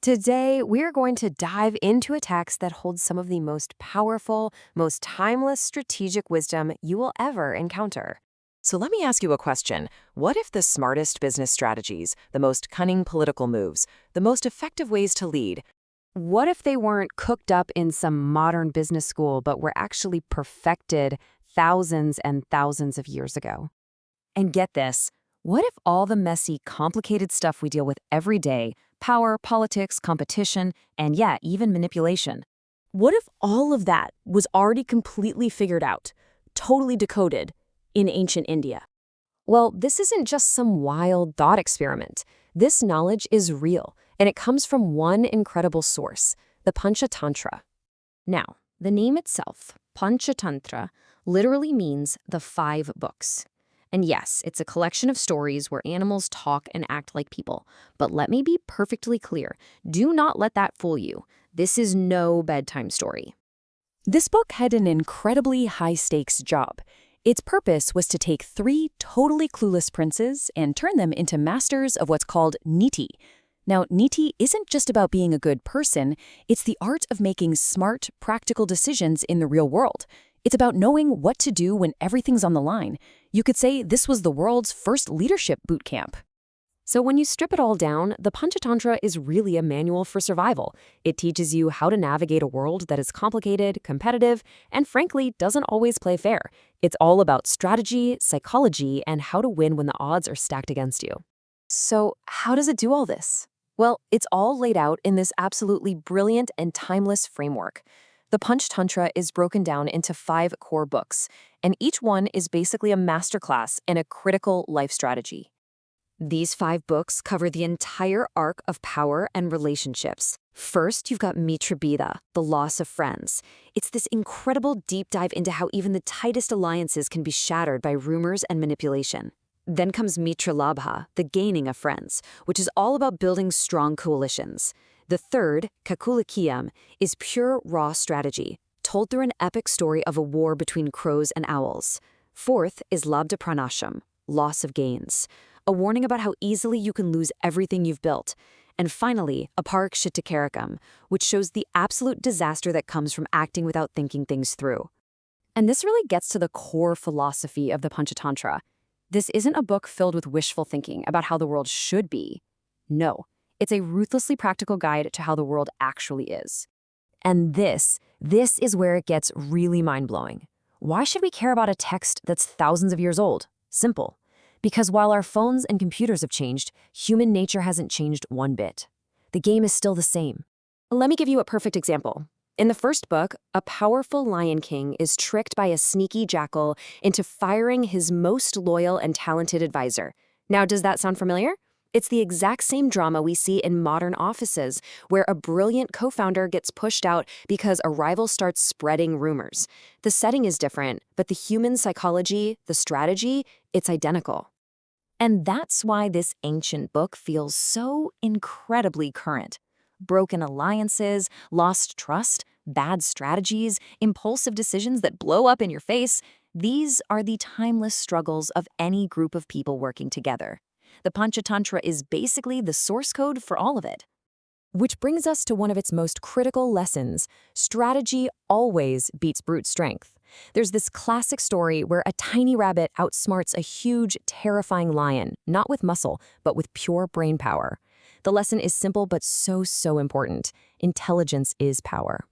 Today, we're going to dive into a text that holds some of the most powerful, most timeless strategic wisdom you will ever encounter. So let me ask you a question. What if the smartest business strategies, the most cunning political moves, the most effective ways to lead, What if they weren't cooked up in some modern business school, but were actually perfected thousands and thousands of years ago? And get this, what if all the messy, complicated stuff we deal with every day, power, politics, competition, and yeah, even manipulation, what if all of that was already completely figured out, totally decoded, in ancient India? Well, this isn't just some wild thought experiment. This knowledge is real, and it comes from one incredible source, the Panchatantra. Now, the name itself, Panchatantra, literally means the 5 books. And yes, it's a collection of stories where animals talk and act like people. But let me be perfectly clear. Do not let that fool you. This is no bedtime story. This book had an incredibly high-stakes job. Its purpose was to take 3 totally clueless princes and turn them into masters of what's called niti. Now, niti isn't just about being a good person, it's the art of making smart, practical decisions in the real world. It's about knowing what to do when everything's on the line. You could say this was the world's first leadership boot camp. So when you strip it all down, the Panchatantra is really a manual for survival. It teaches you how to navigate a world that is complicated, competitive, and frankly, doesn't always play fair. It's all about strategy, psychology, and how to win when the odds are stacked against you. So how does it do all this? Well, it's all laid out in this absolutely brilliant and timeless framework. The Panchatantra is broken down into 5 core books, and each one is basically a masterclass in a critical life strategy. These 5 books cover the entire arc of power and relationships. First, you've got Mitra Bida, the loss of friends. It's this incredible deep dive into how even the tightest alliances can be shattered by rumors and manipulation. Then comes Mitra Labha, the gaining of friends, which is all about building strong coalitions. The third, Kakulakiyam, is pure raw strategy, told through an epic story of a war between crows and owls. Fourth is Labda Pranasham, loss of gains, a warning about how easily you can lose everything you've built. And finally, Aparikshitakarakam, which shows the absolute disaster that comes from acting without thinking things through. And this really gets to the core philosophy of the Panchatantra. This isn't a book filled with wishful thinking about how the world should be. No, it's a ruthlessly practical guide to how the world actually is. And this is where it gets really mind-blowing. Why should we care about a text that's thousands of years old? Simple. Because while our phones and computers have changed, human nature hasn't changed one bit. The game is still the same. Let me give you a perfect example. In the first book, a powerful lion king is tricked by a sneaky jackal into firing his most loyal and talented advisor. Now, does that sound familiar? It's the exact same drama we see in modern offices, where a brilliant co-founder gets pushed out because a rival starts spreading rumors. The setting is different, but the human psychology, the strategy, it's identical. And that's why this ancient book feels so incredibly current. Broken alliances, lost trust, bad strategies, impulsive decisions that blow up in your face, these are the timeless struggles of any group of people working together. The Panchatantra is basically the source code for all of it. Which brings us to one of its most critical lessons. Strategy always beats brute strength. There's this classic story where a tiny rabbit outsmarts a huge, terrifying lion, not with muscle, but with pure brain power. The lesson is simple but so important. Intelligence is power.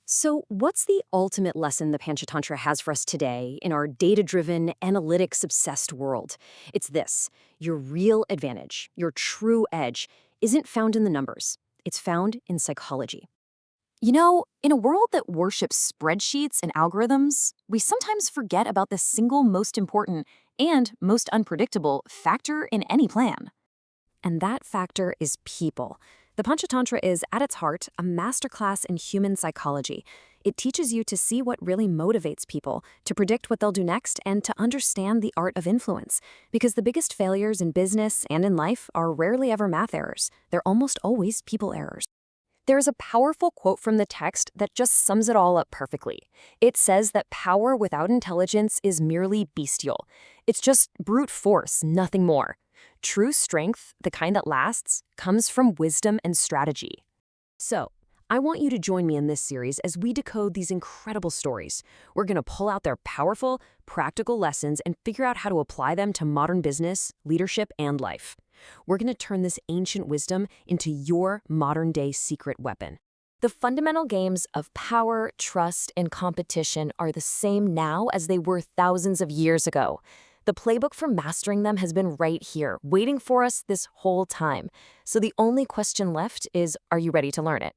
So what's the ultimate lesson the Panchatantra has for us today in our data-driven, analytics-obsessed world? It's this: your real advantage, your true edge, isn't found in the numbers. It's found in psychology. You know, in a world that worships spreadsheets and algorithms, we sometimes forget about the single most important and most unpredictable factor in any plan. And that factor is people. The Panchatantra is, at its heart, a masterclass in human psychology. It teaches you to see what really motivates people, to predict what they'll do next, and to understand the art of influence. Because the biggest failures in business and in life are rarely ever math errors. They're almost always people errors. There's a powerful quote from the text that just sums it all up perfectly. It says that power without intelligence is merely bestial. It's just brute force, nothing more. True strength, the kind that lasts, comes from wisdom and strategy. So, I want you to join me in this series as we decode these incredible stories. We're going to pull out their powerful, practical lessons and figure out how to apply them to modern business, leadership, and life. We're going to turn this ancient wisdom into your modern-day secret weapon. The fundamental games of power, trust, and competition are the same now as they were thousands of years ago. The playbook for mastering them has been right here, waiting for us this whole time. So the only question left is, are you ready to learn it?